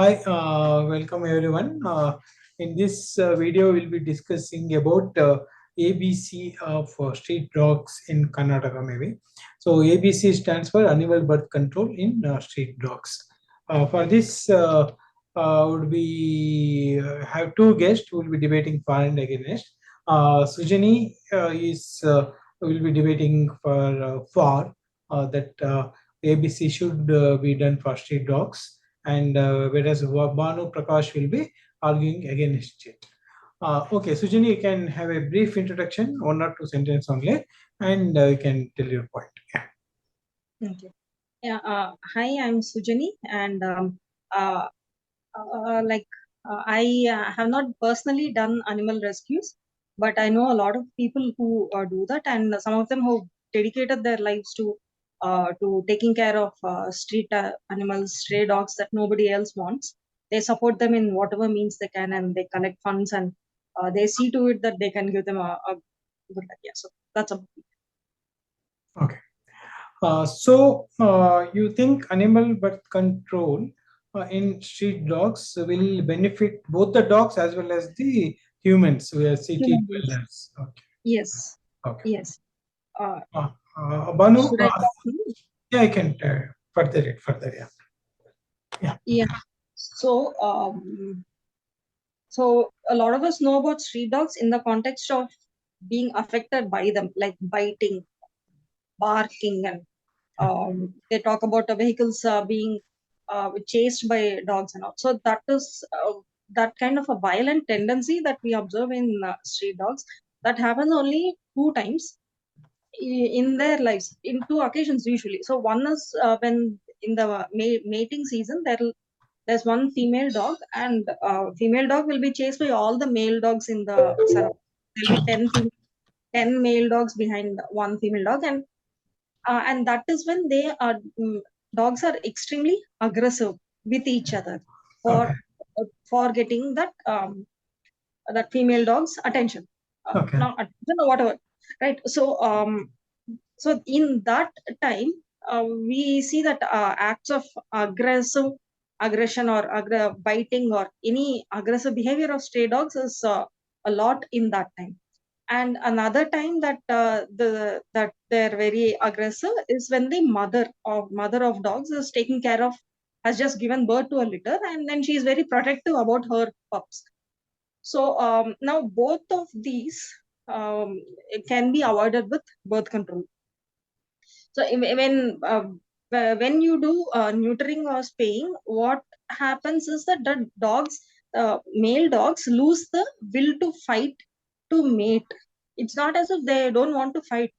Hi, welcome everyone. In this video, we'll be discussing about ABC of street dogs in Karnataka, maybe. So ABC stands for Animal Birth Control in Street Dogs. For this, would be have two guests who will be debating for and against. Sujani is will be debating for that ABC should be done for street dogs, and whereas BHANUPRAKASH will be arguing against it. Okay, Sujani, you can have a brief introduction, one or two sentences only, and you can tell your point. Yeah. Okay. Yeah. Hi, I'm Sujani, and I have not personally done animal rescues, but I know a lot of people who do that, and some of them who dedicated their lives to taking care of street animals, stray dogs that nobody else wants. They support them in whatever means they can, and they collect funds, and they see to it that they can give them a good life. Yeah. So that's a Okay. So you think animal birth control in street dogs will benefit both the dogs as well as the humans, who are city human beings. dwellers? Okay. Yes. Okay. Yes. Uh, Banu, should I continue? yeah, I can further it further. Yeah. Yeah. Yeah. So, so a lot of us know about street dogs in the context of being affected by them, like biting, barking, and they talk about the vehicles being chased by dogs and all. So that is that kind of a violent tendency that we observe in street dogs. That happens only two times in their lives, in two occasions usually. So one is when in the mating season, there's one female dog, and female dog will be chased by all the male dogs in the surrounding. There'll be 10 male dogs behind one female dog, and that is when dogs are extremely aggressive with each other Okay. for getting that female dog's attention, Okay. not attention or whatever, right? So in that time, we see that acts of aggression or biting or any aggressive behavior of stray dogs is a lot in that time. And another time that that they're very aggressive is when the mother of dogs is taking care of, has just given birth to a litter, and then she is very protective about her pups. So now both of these can be avoided with birth control. So when you do neutering or spaying, what happens is that the dogs, male dogs, lose the will to fight to mate. It's not as if they don't want to fight.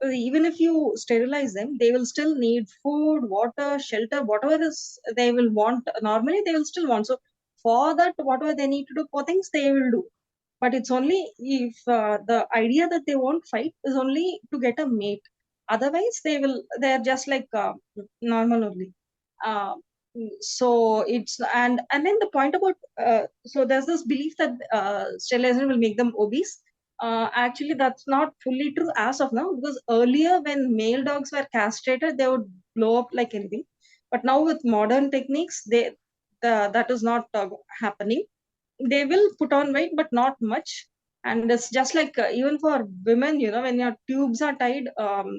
Even if you sterilize them, they will still need food, water, shelter, whatever is they will want. Normally, they will still want. So for that, whatever they need to do for things, they will do. But it's only if the idea that they won't fight is only to get a mate. Otherwise they're just like normal only. uh, so it's and then the point about so there's this belief that sterilization will make them obese. Actually that's not fully true as of now, because earlier when male dogs were castrated they would blow up like anything, but now with modern techniques that is not happening. They will put on weight but not much. And it's just like even for women, when your tubes are tied,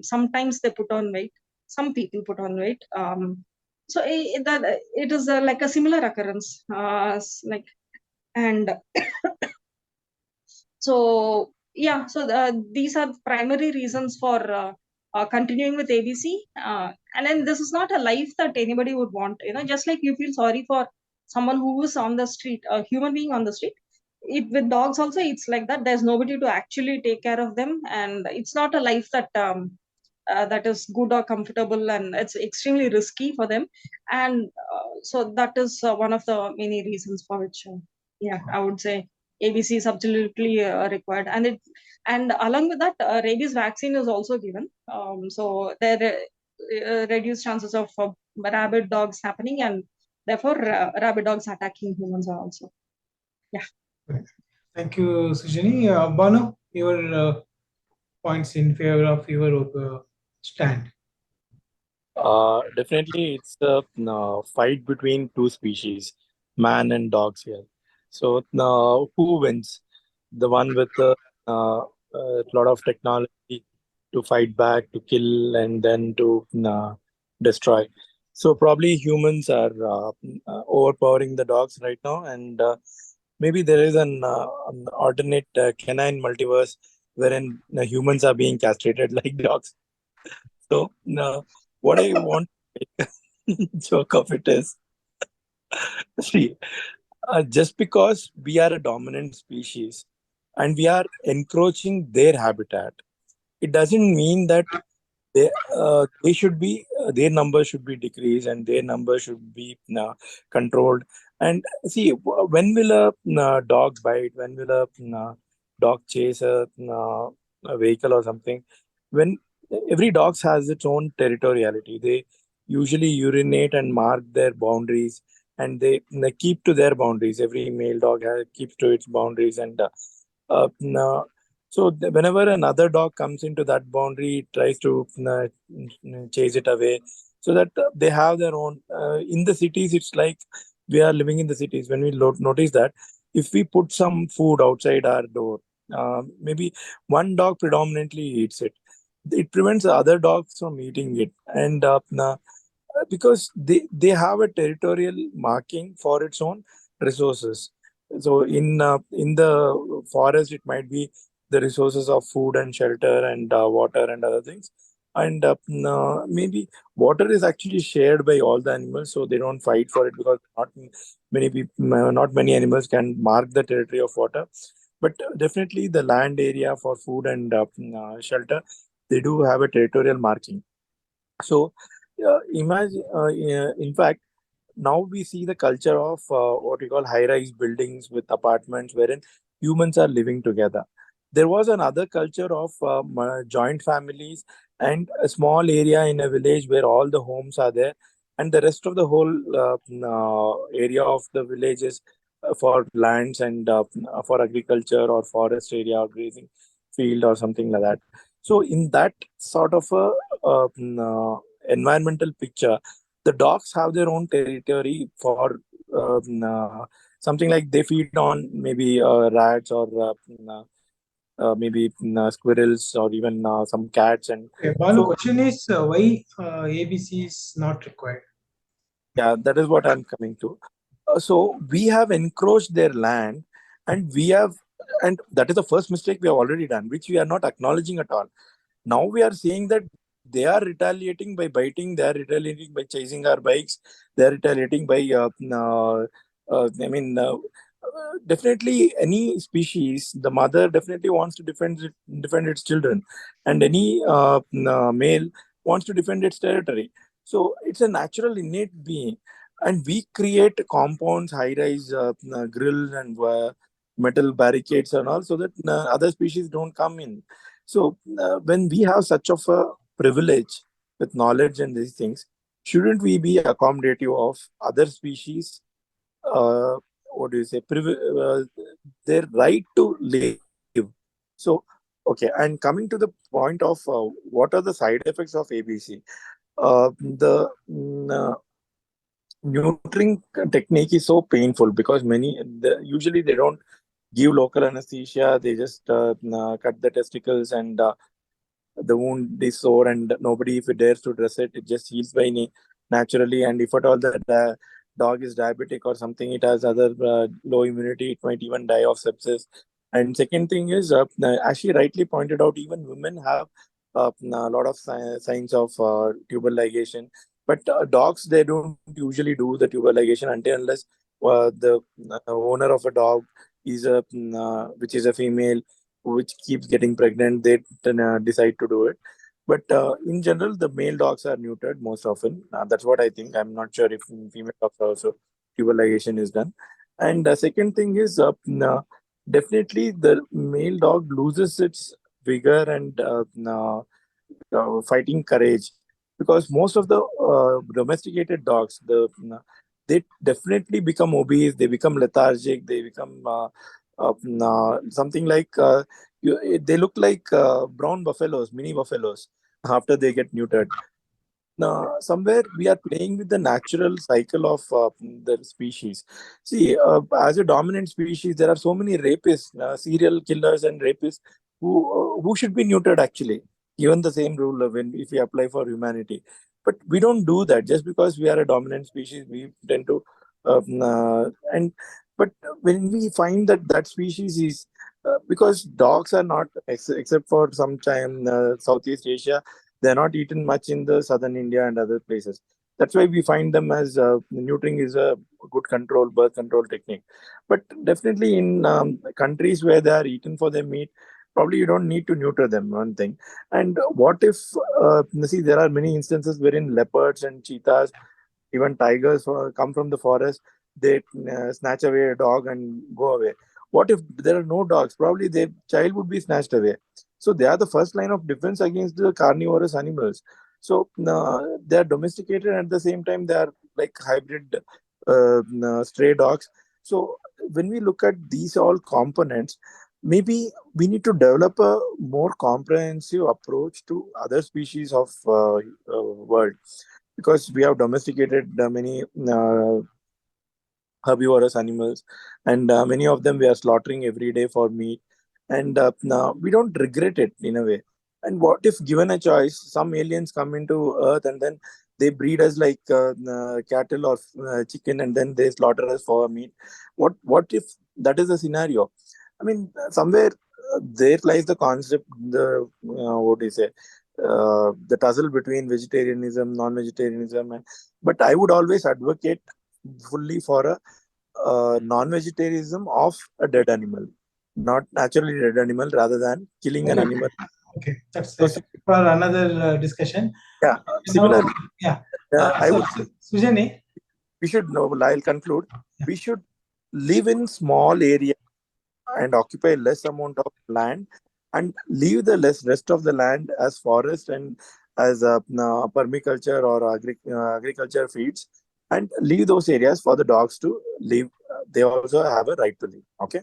sometimes they put on weight, some people put on weight. So that it is like a similar occurrence, like. And so yeah, so these are primary reasons for continuing with ABC. And then this is not a life that anybody would want, just like you feel sorry for someone who is on the street, a human being on the street. It with dogs also it's like that. There's nobody to actually take care of them, and it's not a life that is good or comfortable, and it's extremely risky for them. And so that is one of the many reasons for which yeah, I would say ABC is absolutely required. And along with that, rabies vaccine is also given. So there are reduced chances of rabid dogs happening, and therefore rabid dogs attacking humans are also. Yeah. Thank you, Sujani. Banu, your points in favor of your stand. Definitely, it's a fight between two species. man and dogs here. So now, who wins? The one with a lot of technology to fight back, to kill, and then to destroy. So probably humans are overpowering the dogs right now, and maybe there is an alternate canine multiverse wherein humans are being castrated like dogs. So what I want to make joke of it is, see, just because we are a dominant species and we are encroaching their habitat, it doesn't mean that they should be their number should be decreased and their number should be controlled. And see, when will a dog bite? When will a dog chase a vehicle or something? When every dog has its own territoriality, they usually urinate and mark their boundaries, and they keep to their boundaries. Every male dog keeps to its boundaries, and uh, uh, whenever another dog comes into that boundary, it tries to chase it away, so that they have their own. In the cities, it's like we are living in the cities. When we notice that if we put some food outside our door, maybe one dog predominantly eats it. It prevents the other dogs from eating it, and because they have a territorial marking for its own resources. So in the forest, it might be the resources of food and shelter and water and other things. And maybe water is actually shared by all the animals, so they don't fight for it, because not many animals can mark the territory of water. But definitely the land area for food and shelter, they do have a territorial marking. So, imagine, in fact, now we see the culture of what we call high-rise buildings with apartments wherein humans are living together. There was another culture of joint families and a small area in a village where all the homes are there, and the rest of the whole area of the village is for lands and for agriculture or forest area or grazing field or something like that. So, in that sort of a environmental picture, the dogs have their own territory for something like they feed on maybe rats or maybe squirrels or even some cats. And Okay, Balu, so, question is why ABC is not required? yeah, that is what I'm coming to. So we have encroached their land, and and that is the first mistake we have already done, which we are not acknowledging at all. Now we are seeing that they are retaliating by biting, they are retaliating by chasing our bikes, they are retaliating by I mean, definitely any species, the mother definitely wants to defend its children, and any male wants to defend its territory. So it's a natural innate being, and we create compounds, high rise grills and metal barricades and all, so that other species don't come in. So when we have such of a privilege with knowledge and these things, shouldn't we be accommodative of other species? Uh, what do you say? Their right to live. So, okay, and coming to the point of what are the side effects of ABC? The neutering technique is so painful because usually they don't give local anesthesia. They just cut the testicles, and the wound is sore, and nobody, if it dares to dress it, it just heals by naturally. And if at all the dog is diabetic or something, it has other low immunity, it might even die of sepsis. And second thing is, as she rightly pointed out, even women have a lot of signs of tubal ligation. But dogs, they don't usually do the tubal ligation until unless the owner of a dog which is a female, which keeps getting pregnant, they decide to do it. But in general, the male dogs are neutered most often. That's what I think. I'm not sure if female dogs are also tubal ligation is done. And second thing is, definitely the male dog loses its vigor and fighting courage, because most of the domesticated dogs, they definitely become obese, they become lethargic, they become something like they look like brown buffaloes, mini buffaloes, after they get neutered. somewhere we are playing with the natural cycle of the species. See, as a dominant species, there are so many rapists, serial killers, and rapists who should be neutered actually. Given the same rule when if we apply for humanity, but we don't do that just because we are a dominant species. We tend to and but when we find that that species is because dogs are not except for some time Southeast Asia, they're not eaten much in the southern India and other places. That's why we find them as neutering is a good control, birth control technique. But definitely in countries where they are eaten for their meat, probably you don't need to neuter them. One thing. And what if see there are many instances wherein leopards and cheetahs, even tigers, come from the forest. They snatch away a dog and go away. What if there are no dogs? Probably their child would be snatched away. So they are the first line of defense against the carnivorous animals. So they are domesticated, and at the same time they are like hybrid stray dogs. So when we look at these all components, maybe we need to develop a more comprehensive approach to other species of world, because we have domesticated many herbivorous animals, and many of them we are slaughtering every day for meat, and now we don't regret it in a way. And what if given a choice, some aliens come into earth and then they breed us like cattle or chicken, and then they slaughter us for meat? What if that is the scenario? I mean, somewhere there lies the concept, the what do you say, the tussle between vegetarianism, non-vegetarianism, and but I would always advocate fully for a non-vegetarianism of a dead animal, not naturally dead animal, rather than killing an Okay. animal. Okay, that's So, for another discussion. yeah, Now, similarly, yeah. I would Sujani, we should know. I'll conclude. We should live in small area and occupy less amount of land, and leave the less rest of the land as forest and as permaculture or agriculture fields, and leave those areas for the dogs to live. They also have a right to live. Okay,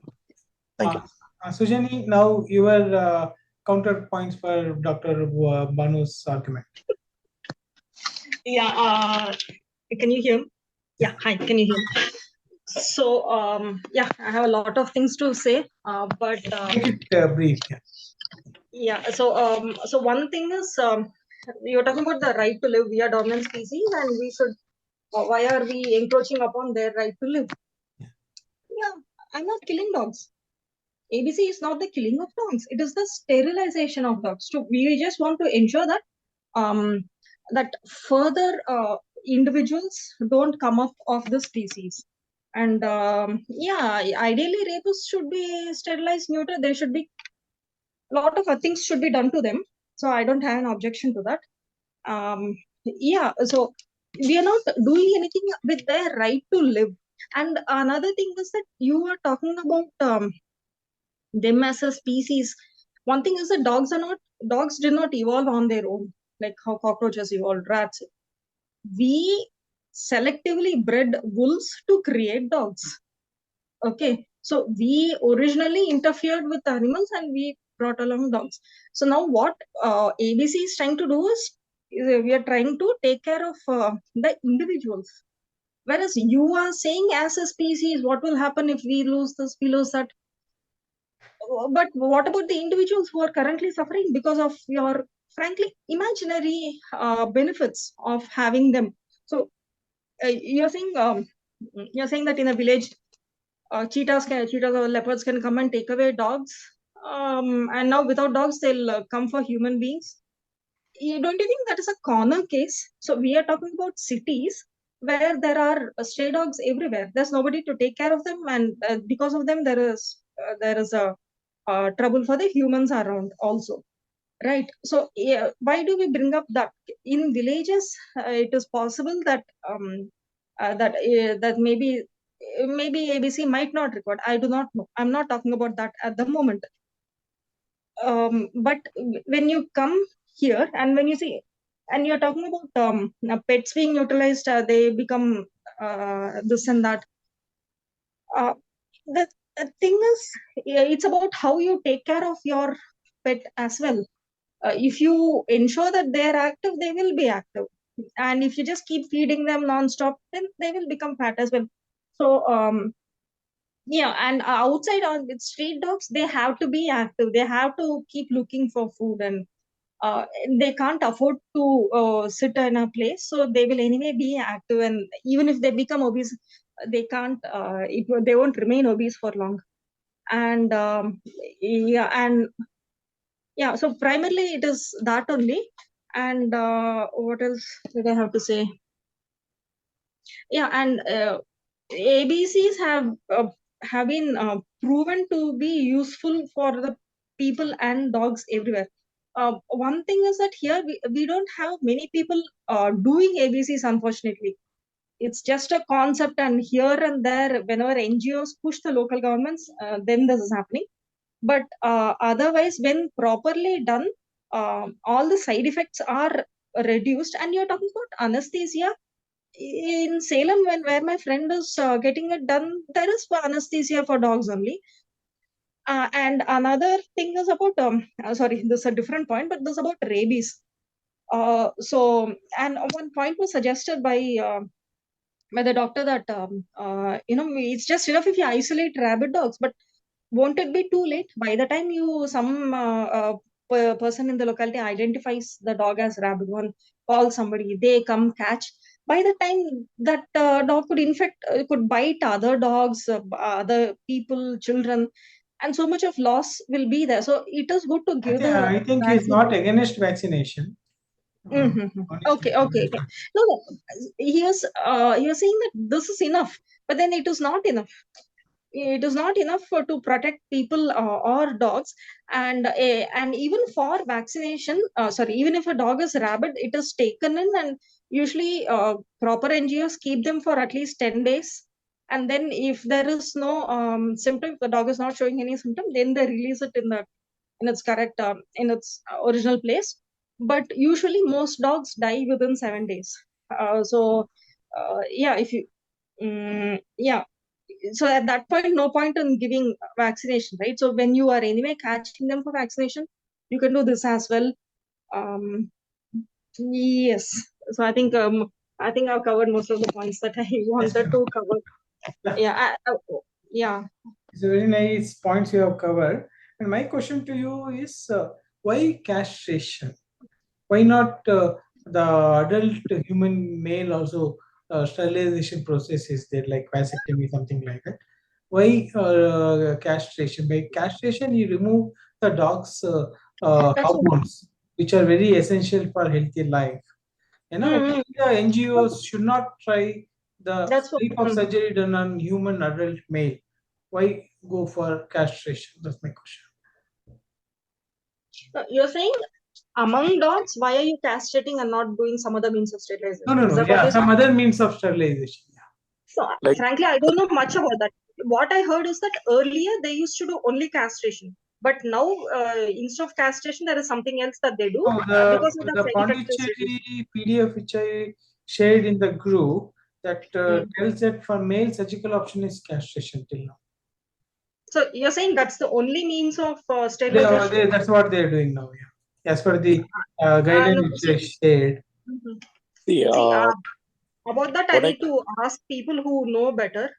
thank you. Sujani, now your counterpoints for Dr. Banu's argument. Yeah. Can you hear me? Yeah. Hi. Can you hear me? So yeah, I have a lot of things to say, but Make it brief. Yeah. yeah. So one thing is, you're talking about the right to live. We are dominant species, and we should. Why are we encroaching upon their right to live? Yeah, I'm not killing dogs. ABC is not the killing of dogs. It is the sterilization of dogs. So we just want to ensure that um, that further individuals don't come up of the species. And yeah, ideally rapists should be sterilized, neutered. There should be a lot of things should be done to them. So I don't have an objection to that. Yeah, so we are not doing anything with their right to live. And another thing is that you are talking about them as a species. One thing is that dogs did not evolve on their own, like how cockroaches evolved, rats. We selectively bred wolves to create dogs. Okay, so we originally interfered with animals and we brought along dogs. So now what ABC is trying to do is we are trying to take care of the individuals. Whereas you are saying as a species, what will happen if we lose this, we lose that? But what about the individuals who are currently suffering because of your frankly imaginary benefits of having them? So you're saying that in a village, cheetahs or leopards can come and take away dogs, and now without dogs they'll come for human beings. Don't you think that is a corner case? So we are talking about cities where there are stray dogs everywhere. There's nobody to take care of them, and because of them, there is a trouble for the humans around also. Right. So yeah, why do we bring up that in villages? It is possible that that maybe ABC might not record. I do not know. I'm not talking about that at the moment. But when you come here and when you see, and you're talking about pets being utilized, they become this and that. Uh, the thing is, yeah, it's about how you take care of your pet as well. If you ensure that they are active, they will be active. and if you just keep feeding them non-stop, then they will become fat as well. So yeah, and outside on with street dogs, they have to be active. They have to keep looking for food, and uh, they can't afford to sit in a place, so they will anyway be active. And even if they become obese, they can't. They won't remain obese for long. And yeah, and yeah. So primarily, it is that only. And what else did I have to say? Yeah, and ABCs have been proven to be useful for the people and dogs everywhere. One thing is that here we don't have many people doing ABCs, unfortunately. It's just a concept, and here and there, whenever NGOs push the local governments, then this is happening. But otherwise, when properly done, all the side effects are reduced. And you're talking about anesthesia in Salem, when where my friend is getting it done, there is anesthesia for dogs only. And another thing is about sorry, this is a different point, but this is about rabies. So, and one point was suggested by the doctor that it's just enough if you isolate rabid dogs, but won't it be too late by the time some person in the locality identifies the dog as rabid one, call somebody, they come catch, by the time that dog could bite other dogs, other people, children, and so much of loss will be there. So it is good to give the I think he's vaccine. not against vaccination. Okay, okay, okay. No, no, he was saying that this is enough, but then it is not enough. It is not enough to protect people or dogs. And even for vaccination, sorry, even if a dog is rabid, it is taken in, and usually proper NGOs keep them for at least 10 days. And then if there is no symptom, if the dog is not showing any symptom, then they release it in its correct in its original place. But usually most dogs die within 7 days. So yeah, if you yeah, so at that point, no point in giving vaccination, right? So when you are anyway catching them for vaccination, you can do this as well. um yes. So I think I've covered most of the points that I Yes, wanted ma'am. to cover. Yeah, yeah. It's a very nice points you have covered. And my question to you is, why castration? Why not the adult human male also sterilization process is there, like vasectomy, something like that? Why castration? By castration, you remove the dog's That's what. hormones, which are very essential for healthy life. Mm, The NGOs should not try the that's what. type of surgery done on human adult male. Why go for castration? That's my question. You're saying among dogs, why are you castrating and not doing some other means of No, sterilization? no, Is no. that what Yeah, you're saying? some other means of sterilization. Yeah. So, Like, frankly, I don't know much about that. What I heard is that earlier they used to do only castration, but now instead of castration, there is something else that they do Oh, because of the the side effect is reduced. Pondicherry PDF which I shared in the group that Mm. tells that for male surgical option is castration till now. So you're saying that's the only means of sterilization? That's what they are doing now. Yeah, as per the guideline No, which I see, shared. mhm. see, See, about that, I what I need to ask people who know better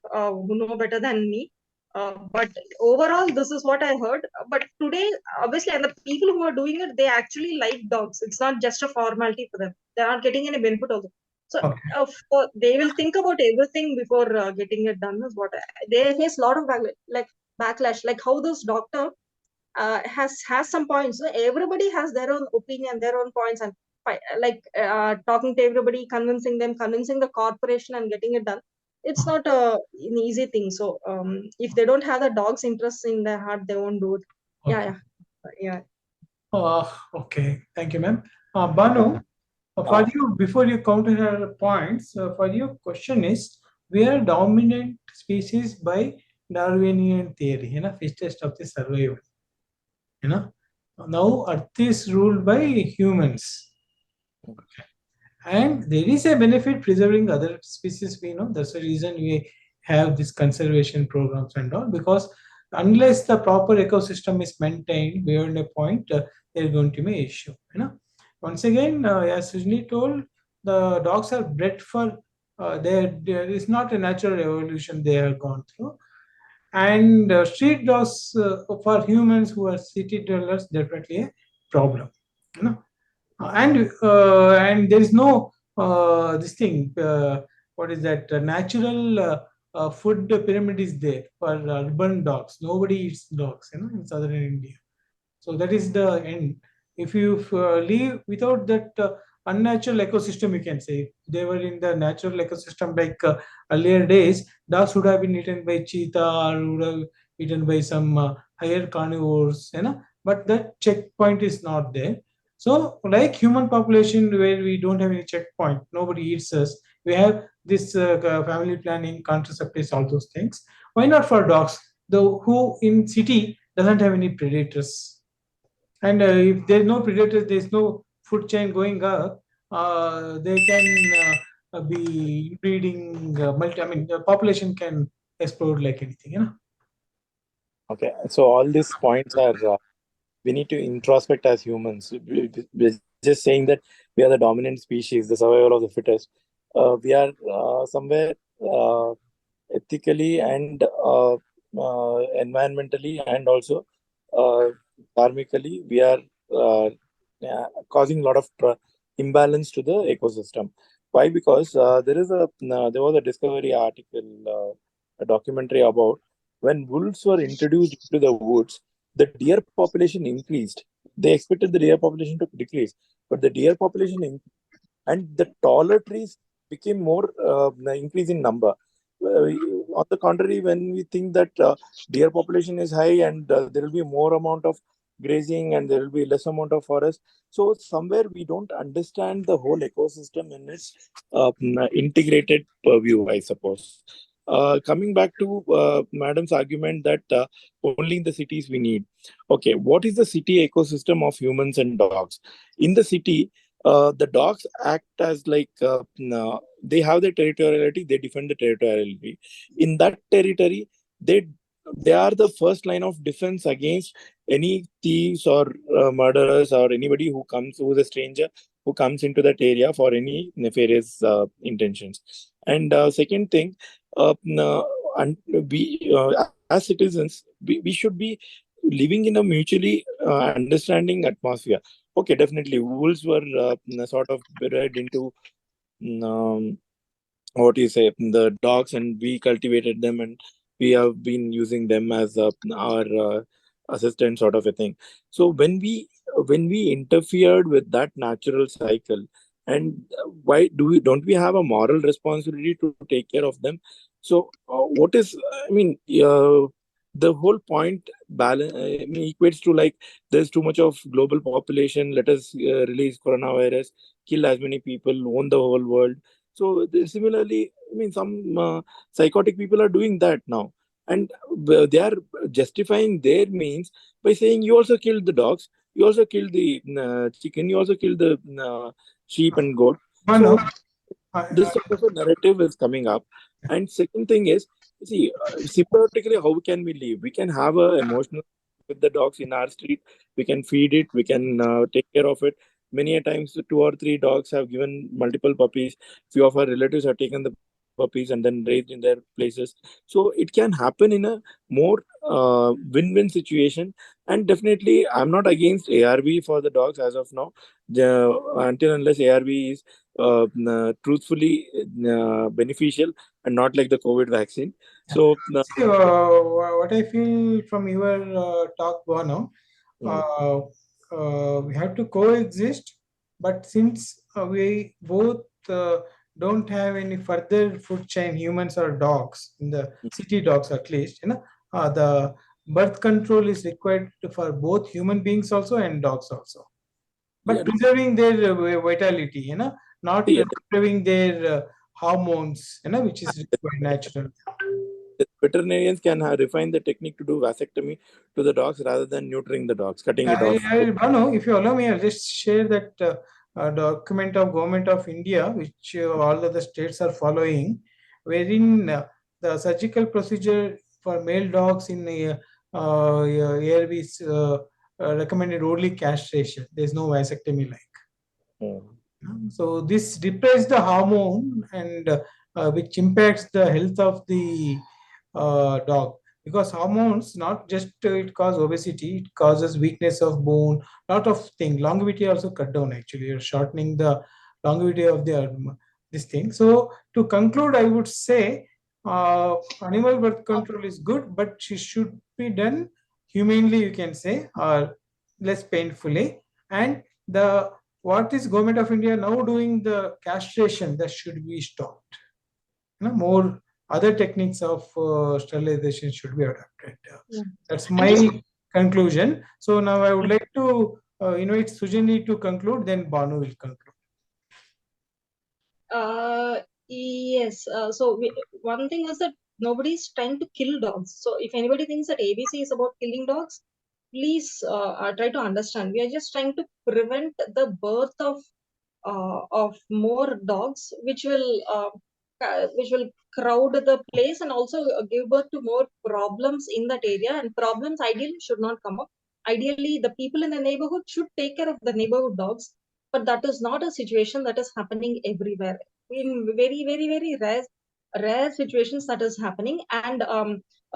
than me. But overall, this is what I heard. But today, obviously, and the people who are doing it, they actually like dogs. It's not just a formality for them. They're not getting any benefit of it. So Okay. they will think about everything before getting it done. Is what they face a lot of backlash. Like how this doctor has some points. So everybody has their own opinion, their own points, and talking to everybody, convincing the corporation, and getting it done. It's not an easy thing. So if they don't have the dog's interest in their heart, they won't do it. Yeah, Okay. yeah, yeah. Okay. Thank you, ma'am. Banu, for uh, you, before you counter her points, for your question is, we are dominant species by Darwinian theory, fittest of the survival. You know, now Earth is ruled by humans, and there is a benefit preserving other species. We know that's the reason we have this conservation programs and all, because unless the proper ecosystem is maintained beyond a point, there is going to be an issue. Once again, as Sujani told, The dogs are bred for there is not a natural evolution they have gone through. And street dogs for humans who are city dwellers definitely a problem. You know, and there is no this thing. What is that? Natural food pyramid is there for urban dogs. Nobody eats dogs. You know, in southern India. So that is the end. If you leave without that unnatural ecosystem, you can say they were in the natural ecosystem like earlier days, dogs would have been eaten by cheetah or would have eaten by some higher carnivores, you know. But that checkpoint is not there. So, like human population, where we don't have any checkpoint, nobody eats us. We have this family planning, contraceptives, all those things. Why not for dogs? The who in city doesn't have any predators, and if there's no predators, there's no food chain going up. They can be breeding multi. I mean, the population can explode like anything. You know. Okay, so all these points are we need to introspect as humans. We're just saying that we are the dominant species, the survival of the fittest. We are somewhere ethically and environmentally and also uh, karmically, we are causing a lot of imbalance to the ecosystem. Why? Because there was a Discovery article, a documentary about when wolves were introduced into the woods, the deer population increased. They expected the deer population to decrease, but the deer population and the taller trees became more increase in number. On the contrary, when we think that deer population is high and there will be more amount of grazing and there will be less amount of forest, so somewhere we don't understand the whole ecosystem in its integrated purview, I suppose. Coming back to Madam's argument that only in the cities we need. Okay, what is the city ecosystem of humans and dogs? In the city, the dogs act as like they have the territoriality, they defend the territoriality. In that territory, they they are the first line of defense against any thieves or murderers or anybody who is a stranger who comes into that area for any nefarious intentions. And second thing, uh, and we as citizens, we should be living in a mutually understanding atmosphere. Okay, definitely. Wolves were sort of bred into um, what do you say, the dogs, and we cultivated them, and we have been using them as our assistant, sort of a thing. So when we interfered with that natural cycle, and why don't we have a moral responsibility to take care of them? So what is I mean the whole point balance equates to like there's too much of global population, let us release coronavirus, kill as many people, own the whole world. So similarly, I mean, some psychotic people are doing that now, and they are justifying their means by saying you also killed the dogs, you also killed the chicken, you also killed the sheep and goat. Mano, So this sort of a narrative is coming up. And second thing is, see, symbiotically, how can we live? We can have a emotional with the dogs in our street. We can feed it. We can take care of it. Many a times, two or three dogs have given multiple puppies. Few of our relatives have taken the puppies and then raised in their places. So it can happen in a more win-win situation. And definitely, I'm not against ARV for the dogs as of now. Until unless ARV is truthfully beneficial and not like the COVID vaccine. So, see, what I feel from your talk, Bono, mm, uh, we have to coexist, but since we both don't have any further food chain, humans or dogs, in the city dogs at least, you know, the birth control is required for both human beings also and dogs also, yeah, but preserving their vitality, you know, not see, depriving their hormones, you know, which is required natural. the veterinarians can refine the technique to do vasectomy to the dogs rather than neutering the dogs, cutting it off. Banu, if you allow me, I'll just share that document of Government of India, which all of the states are following, wherein the surgical procedure for male dogs in ARVs recommended only castration. There's no vasectomy like. Mm. So this depresses the hormone and which impacts the health of the dog, because hormones not just it causes obesity, it causes weakness of bone, lot of thing. Longevity also cut down, actually you're shortening the longevity of the this thing. So to conclude, I would say animal birth control is good, but it should be done humanely, you can say, or less painfully. And the what is government of India now doing, the castration, that should be stopped. More other techniques of sterilization should be adopted. Yeah. That's And just my conclusion. So now I would like to invite Sujani to conclude, then Banu will conclude. yes. One thing is that nobody's trying to kill dogs. So if anybody thinks that ABC is about killing dogs, please try to understand. We are just trying to prevent the birth of more dogs, which will crowd the place and also give birth to more problems in that area. And problems ideally should not come up. Ideally, the people in the neighborhood should take care of the neighborhood dogs, but that is not a situation that is happening everywhere. In very, very, very rare situations that is happening. And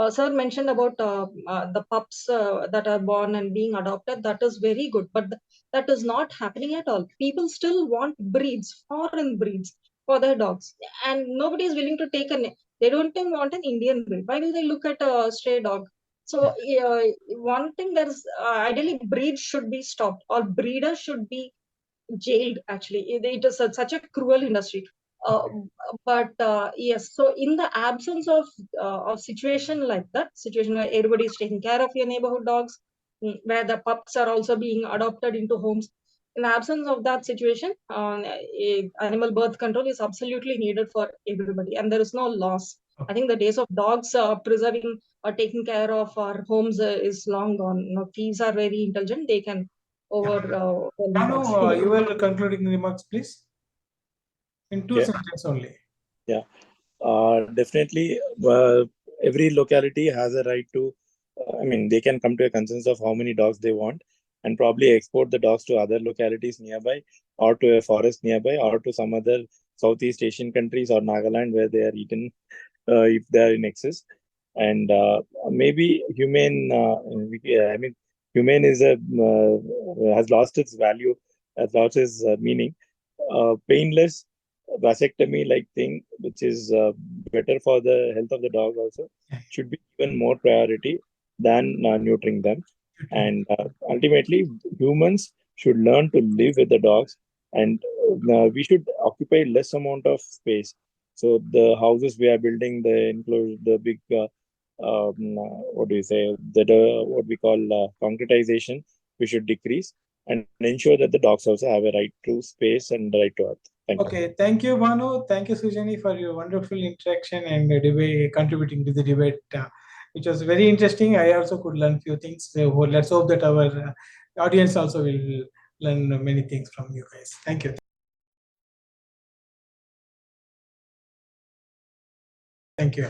sir mentioned about the pups that are born and being adopted. That is very good, but that is not happening at all. People still want breeds, foreign breeds for their dogs, and nobody is willing to take they don't even want an Indian breed. Why do they look at a stray dog? So one thing that is ideally, breeds should be stopped, or breeders should be jailed. Actually, it is such a cruel industry. uh, but yes, so in the absence of situation like that, situation where everybody is taking care of your neighborhood dogs, where the pups are also being adopted into homes, in the absence of that situation, animal birth control is absolutely needed for everybody, and there is no loss. I think the days of dogs preserving or taking care of our homes is long gone. Thieves are very intelligent, they can Yeah. overwhelm Banu, dogs. your concluding remarks, please, in two Okay. sentences only. Yeah. Definitely, every locality has a right to, I mean, they can come to a consensus of how many dogs they want and probably export the dogs to other localities nearby or to a forest nearby or to some other Southeast Asian countries or Nagaland where they are eaten if they are in excess. And maybe humane, I mean, humane is has lost its value, has lost its meaning. Painless vasectomy like thing, which is better for the health of the dog also, should be given more priority than neutering them. And ultimately, humans should learn to live with the dogs, and we should occupy less amount of space. So the houses we are building, the enclosure, the big, what do you say, what we call concretization, we should decrease and ensure that the dogs also have a right to space and the right to earth. Thank you. Okay, thank you, Banu. Thank you, Sujani, for your wonderful interaction and debate, contributing to the debate, which was very interesting. I also could learn few things. So let's hope that our audience also will learn many things from you guys. Thank you. Thank you.